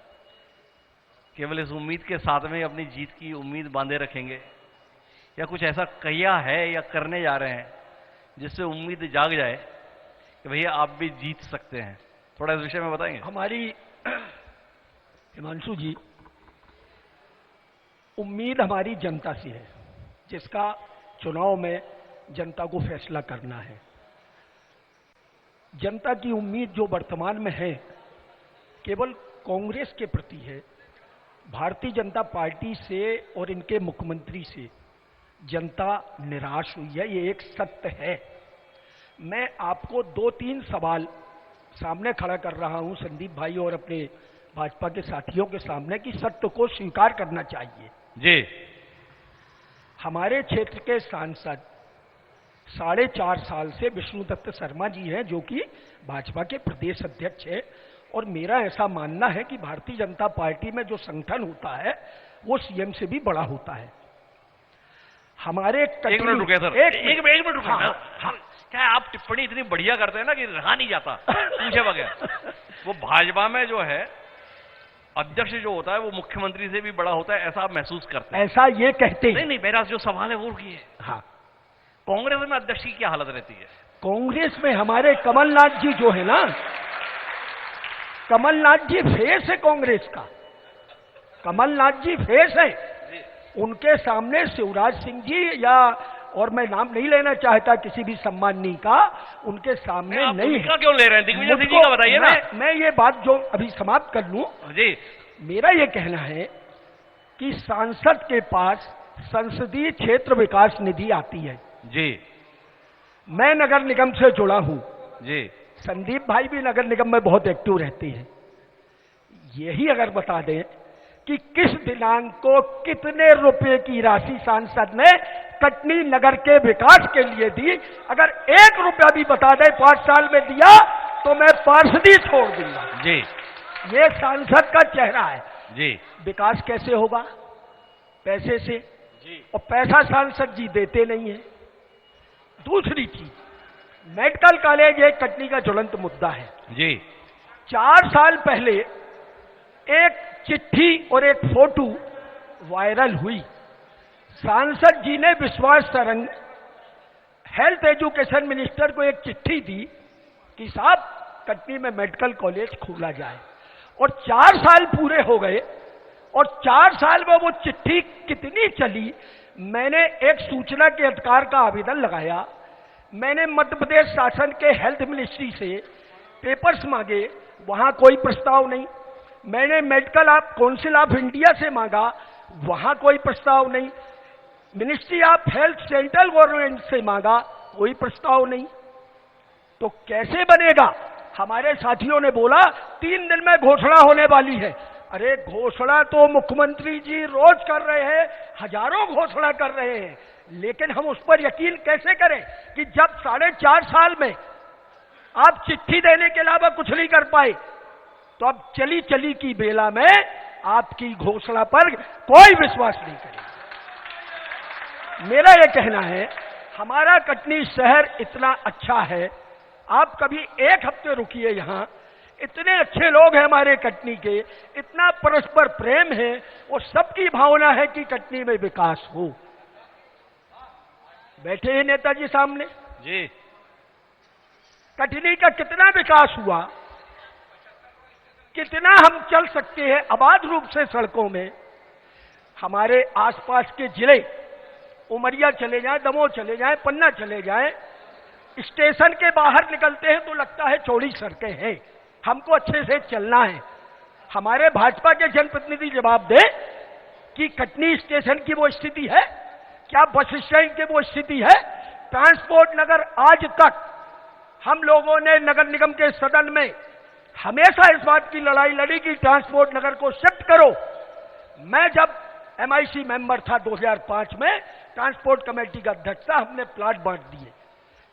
[SPEAKER 1] केवल इस उम्मीद के साथ में अपनी जीत की उम्मीद बांधे रखेंगे, या कुछ ऐसा किया है या करने जा रहे हैं जिससे उम्मीद जाग जाए कि भैया आप भी जीत सकते हैं? थोड़ा इस विषय में बताएंगे।
[SPEAKER 2] हमारी हिमांशु जी, उम्मीद हमारी जनता से है, जिसका चुनाव में जनता को फैसला करना है। जनता की उम्मीद जो वर्तमान में है केवल कांग्रेस के प्रति है। भारतीय जनता पार्टी से और इनके मुख्यमंत्री से जनता निराश हुई है, ये एक सत्य है। मैं आपको 2-3 सवाल सामने खड़ा कर रहा हूं संदीप भाई और अपने भाजपा के साथियों के सामने कि सत्य को स्वीकार करना चाहिए।
[SPEAKER 1] जी।
[SPEAKER 2] हमारे क्षेत्र के सांसद 4.5 साल से विष्णुदत्त शर्मा जी हैं, जो कि भाजपा के प्रदेश अध्यक्ष हैं, और मेरा ऐसा मानना है कि भारतीय जनता पार्टी में जो संगठन होता है वो सीएम से भी बड़ा होता है। हमारे
[SPEAKER 1] एक मिनट रुके सर, एक मिनट रुके। हाँ। क्या आप टिप्पणी इतनी बढ़िया करते हैं ना कि रहा नहीं जाता पूछे बगैर। वो भाजपा में जो है अध्यक्ष जो होता है वो मुख्यमंत्री से भी बड़ा होता है, ऐसा आप महसूस करते हैं?
[SPEAKER 2] ऐसा ये कहते हैं।
[SPEAKER 1] नहीं, मेरा जो सवाल है वो किए।
[SPEAKER 2] हाँ,
[SPEAKER 1] कांग्रेस में अध्यक्ष की क्या हालत रहती है?
[SPEAKER 2] कांग्रेस में हमारे कमलनाथ जी जो है ना, कमलनाथ जी फेस है कांग्रेस का, कमलनाथ जी फेस है। उनके सामने शिवराज सिंह जी या, और मैं नाम नहीं लेना चाहता किसी भी सम्माननीय का, उनके सामने
[SPEAKER 1] आप
[SPEAKER 2] नहीं
[SPEAKER 1] उनका
[SPEAKER 2] है।
[SPEAKER 1] क्यों ले रहे हैं? दिग्विजय सिंह जी का बताइए ना।
[SPEAKER 2] मैं ये बात जो अभी समाप्त कर लूं,
[SPEAKER 1] जी
[SPEAKER 2] मेरा ये कहना है कि सांसद के पास संसदीय क्षेत्र विकास निधि आती है।
[SPEAKER 1] जी
[SPEAKER 2] मैं नगर निगम से जुड़ा हूं,
[SPEAKER 1] जी
[SPEAKER 2] संदीप भाई भी नगर निगम में बहुत एक्टिव रहते हैं। यही अगर बता दें कि किस दिनांक को कितने रुपए की राशि सांसद ने कटनी नगर के विकास के लिए दी, अगर 1 रुपया भी बता दे 5 साल में दिया तो मैं पार्षदी छोड़ दूंगा।
[SPEAKER 1] जी
[SPEAKER 2] ये सांसद का चेहरा है।
[SPEAKER 1] जी
[SPEAKER 2] विकास कैसे होगा? पैसे से,
[SPEAKER 1] जी
[SPEAKER 2] और पैसा सांसद जी देते नहीं है। दूसरी चीज, मेडिकल कॉलेज एक कटनी का ज्वलंत मुद्दा है।
[SPEAKER 1] जी
[SPEAKER 2] 4 साल पहले एक चिट्ठी और एक फोटो वायरल हुई। सांसद जी ने विश्वास तरंग हेल्थ एजुकेशन मिनिस्टर को एक चिट्ठी दी कि साहब कटनी में मेडिकल कॉलेज खोला जाए, और 4 साल पूरे हो गए और 4 साल में वो चिट्ठी कितनी चली। मैंने एक सूचना के अधिकार का आवेदन लगाया, मैंने मध्य प्रदेश शासन के हेल्थ मिनिस्ट्री से पेपर्स मांगे, वहां कोई प्रस्ताव नहीं। मैंने मेडिकल काउंसिल ऑफ इंडिया से मांगा, वहां कोई प्रस्ताव नहीं। Ministry of health central government से मांगा, कोई प्रस्ताव नहीं। तो कैसे बनेगा? हमारे साथियों ने बोला 3 दिन में घोषणा होने वाली है। अरे घोषणा तो मुख्यमंत्री जी रोज कर रहे हैं, हजारों घोषणा कर रहे हैं, लेकिन हम उस पर यकीन कैसे करें कि जब 4.5 साल में आप चिट्ठी देने के अलावा कुछ नहीं कर पाए। तो अब चली चली की बेला में आपकी घोषणा पर कोई विश्वास नहीं करेगा। मेरा यह कहना है, हमारा कटनी शहर इतना अच्छा है, आप कभी 1 हफ्ते रुकिए यहां, इतने अच्छे लोग हैं हमारे कटनी के, इतना परस्पर प्रेम है और सबकी भावना है कि कटनी में विकास हो। बैठे हैं नेताजी सामने,
[SPEAKER 1] जी
[SPEAKER 2] कटनी का कितना विकास हुआ, कितना हम चल सकते हैं आबाद रूप से सड़कों में। हमारे आसपास के जिले, उमरिया चले जाएं, दमोह चले जाएं, पन्ना चले जाएं, स्टेशन के बाहर निकलते हैं तो लगता है चौड़ी सड़कें हैं। हमको अच्छे से चलना है। हमारे भाजपा के जनप्रतिनिधि जवाब दे कि कटनी स्टेशन की वो स्थिति है क्या, बस स्टैंड की वो स्थिति है। ट्रांसपोर्ट नगर आज तक हम लोगों ने नगर निगम के सदन में हमेशा इस बात की लड़ाई लड़ी कि ट्रांसपोर्ट नगर को शिफ्ट करो। मैं जब MIC मेंबर था 2005 में, ट्रांसपोर्ट कमेटी का अध्यक्ष था, हमने प्लाट बांट दिए,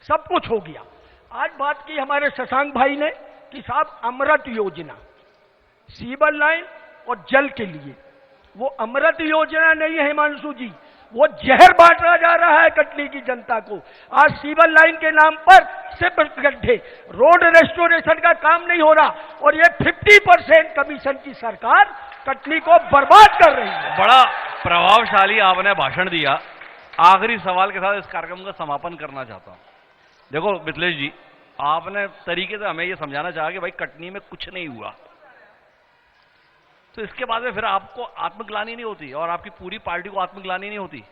[SPEAKER 2] सब कुछ हो गया। आज बात की हमारे शशांक भाई ने कि साहब अमृत योजना, सीवर लाइन और जल के लिए, वो अमृत योजना नहीं है हिमांशु जी, वो जहर बांटा जा रहा है कटनी की जनता को। आज सीवर लाइन के नाम पर सिर्फ गड्ढे, रोड रेस्टोरेशन का काम नहीं हो रहा, और ये 50% कमीशन की सरकार कटनी को बर्बाद कर रही है।
[SPEAKER 1] बड़ा प्रभावशाली आपने भाषण दिया। आखिरी सवाल के साथ इस कार्यक्रम का समापन करना चाहता हूं। देखो मिथिलेश जी, आपने तरीके से हमें यह समझाना चाहा कि भाई कटनी में कुछ नहीं हुआ, तो इसके बाद में फिर आपको आत्मग्लानि नहीं होती और आपकी पूरी पार्टी को आत्मग्लानि नहीं होती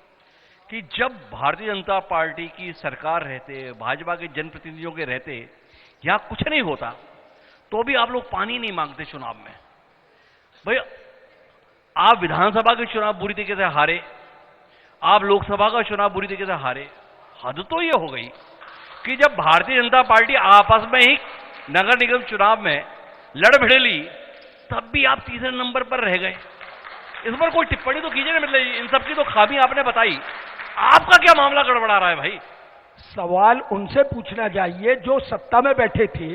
[SPEAKER 1] कि जब भारतीय जनता पार्टी की सरकार रहते, भाजपा के जनप्रतिनिधियों के रहते, यहां कुछ नहीं होता, तो भी आप लोग पानी नहीं मांगते चुनाव में। भाई आप विधानसभा के चुनाव बुरी तरीके से हारे, आप लोकसभा का चुनाव बुरी तरीके से हारे। हद तो यह हो गई कि जब भारतीय जनता पार्टी आपस में ही नगर निगम चुनाव में लड़ भिड़ेली, तब भी आप तीसरे नंबर पर रह गए। इस पर कोई टिप्पणी तो कीजिए ना, मतलब इन सबकी तो खामी आपने बताई, आपका क्या मामला गड़बड़ा रहा है भाई?
[SPEAKER 2] सवाल उनसे पूछना चाहिए जो सत्ता में बैठे थे।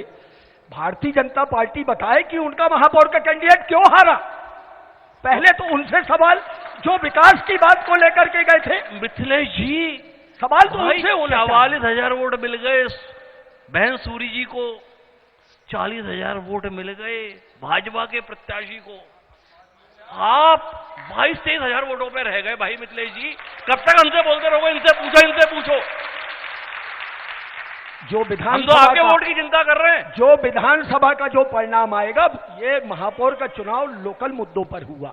[SPEAKER 2] भारतीय जनता पार्टी बताए कि उनका महापौर का कैंडिडेट क्यों हारा। पहले तो उनसे सवाल जो विकास की बात को लेकर के गए थे।
[SPEAKER 1] मिथिलेश जी,
[SPEAKER 2] सवाल तो उनसे होना
[SPEAKER 1] 44,000 वोट मिल गए बहन सूरी जी को, 40,000 वोट मिल गए भाजपा के प्रत्याशी को, आप 22-23,000 वोटों पे रह गए भाई मिथिलेश जी। कब तक हमसे बोलते रहोगे? इनसे पूछो, इनसे पूछो।
[SPEAKER 2] जो
[SPEAKER 1] हम तो
[SPEAKER 2] विधानसभा
[SPEAKER 1] आपके
[SPEAKER 2] का
[SPEAKER 1] वोट की चिंता कर रहे हैं।
[SPEAKER 2] जो विधानसभा का जो परिणाम आएगा, ये महापौर का चुनाव लोकल मुद्दों पर हुआ,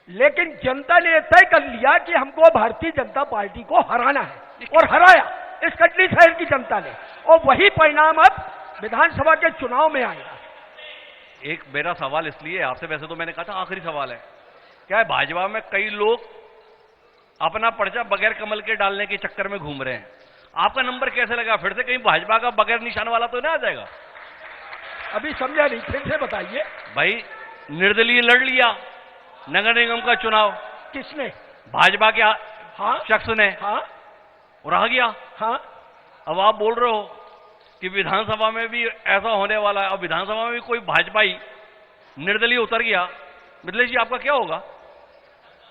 [SPEAKER 2] लेकिन जनता ने तय कर लिया कि हमको भारतीय जनता पार्टी को हराना है, और हराया इस कटनी शहर की जनता ने, और वही परिणाम अब विधानसभा के चुनाव में आएगा।
[SPEAKER 1] एक मेरा सवाल इसलिए आपसे, वैसे तो मैंने कहा था आखिरी सवाल है, क्या है भाजपा में कई लोग अपना पर्चा बगैर कमल के डालने के चक्कर में घूम रहे हैं, आपका नंबर कैसे लगा? फिर से कहीं भाजपा का बगैर निशान वाला तो नहीं आ जाएगा?
[SPEAKER 2] अभी समझा नहीं, फिर से बताइए।
[SPEAKER 1] भाई निर्दलीय लड़ लिया नगर निगम का चुनाव,
[SPEAKER 2] किसने?
[SPEAKER 1] भाजपा के
[SPEAKER 2] हाँ
[SPEAKER 1] शख्स ने,
[SPEAKER 2] हाँ
[SPEAKER 1] और आ गया।
[SPEAKER 2] हाँ,
[SPEAKER 1] अब आप बोल रहे हो कि विधानसभा में भी ऐसा होने वाला है, अब विधानसभा में भी कोई भाजपाई निर्दलीय उतर गया, मिथिलेश जी आपका क्या होगा?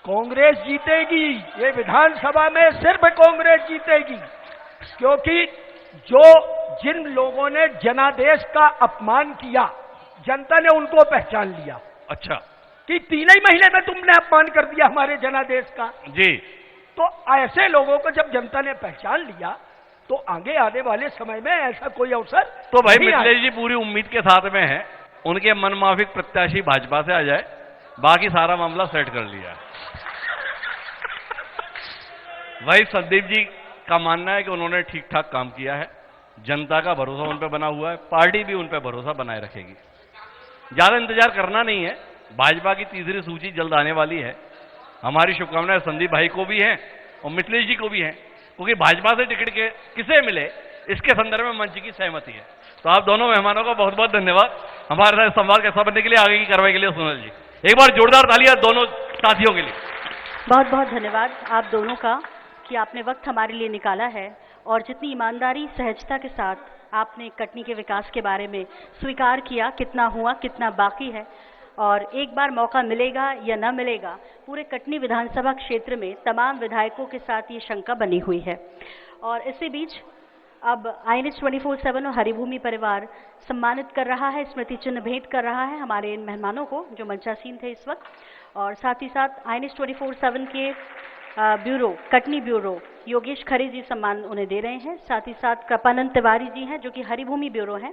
[SPEAKER 2] कांग्रेस जीतेगी, ये विधानसभा में सिर्फ कांग्रेस जीतेगी, क्योंकि जिन लोगों ने जनादेश का अपमान किया, जनता ने उनको पहचान लिया।
[SPEAKER 1] अच्छा,
[SPEAKER 2] कि 3 ही महीने में तुमने अपमान कर दिया हमारे जनादेश का।
[SPEAKER 1] जी,
[SPEAKER 2] तो ऐसे लोगों को जब जनता ने पहचान लिया, तो आगे आने वाले समय में ऐसा कोई अवसर
[SPEAKER 1] तो भाई
[SPEAKER 2] नहीं
[SPEAKER 1] मिथिलेश जी पूरी उम्मीद के साथ में है, उनके मनमाफिक प्रत्याशी भाजपा से आ जाए, बाकी सारा मामला सेट कर लिया है। भाई संदीप जी का मानना है कि उन्होंने ठीक ठाक काम किया है, जनता का भरोसा उन पर बना हुआ है, पार्टी भी उन पर भरोसा बनाए रखेगी। ज्यादा इंतजार करना नहीं है, भाजपा की तीसरी सूची जल्द आने वाली है। हमारी शुभकामनाएं संदीप भाई को भी हैं और मिथिलेश जी को भी हैं, क्योंकि भाजपा से टिकट के किसे मिले इसके संदर्भ में मंच की सहमति है। तो आप दोनों मेहमानों का बहुत बहुत धन्यवाद हमारे साथ संवाद का हिस्सा बनने के लिए, आगे की कार्रवाई के लिए। सोनल जी एक बार जोरदार तालियां दोनों साथियों के लिए।
[SPEAKER 4] बहुत बहुत धन्यवाद आप दोनों का कि आपने वक्त हमारे लिए निकाला है, और जितनी ईमानदारी सहजता के साथ आपने कटनी के विकास के बारे में स्वीकार किया, कितना हुआ कितना बाकी है, और एक बार मौका मिलेगा या न मिलेगा, पूरे कटनी विधानसभा क्षेत्र में तमाम विधायकों के साथ ये शंका बनी हुई है। और इसी बीच अब INH 24/7 और हरिभूमि परिवार सम्मानित कर रहा है, स्मृति चिन्ह भेंट कर रहा है हमारे इन मेहमानों को जो मंचासीन थे इस वक्त, और साथ ही साथ INH 24/7 के ब्यूरो कटनी ब्यूरो योगेश खरे जी सम्मान उन्हें दे रहे हैं। साथ ही साथ कृपानंद तिवारी जी हैं जो कि हरिभूमि ब्यूरो हैं,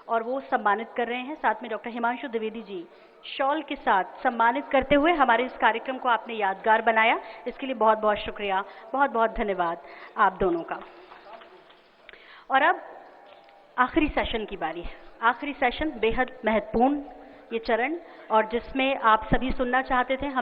[SPEAKER 4] और वो सम्मानित कर रहे हैं। साथ में डॉक्टर हिमांशु द्विवेदी जी शॉल के साथ सम्मानित करते हुए हमारे इस कार्यक्रम को आपने यादगार बनाया, इसके लिए बहुत बहुत शुक्रिया, बहुत बहुत धन्यवाद आप दोनों का। और अब आखिरी सेशन की बारी है। आखिरी सेशन बेहद महत्वपूर्ण ये चरण, और जिसमें आप सभी सुनना चाहते थे। हम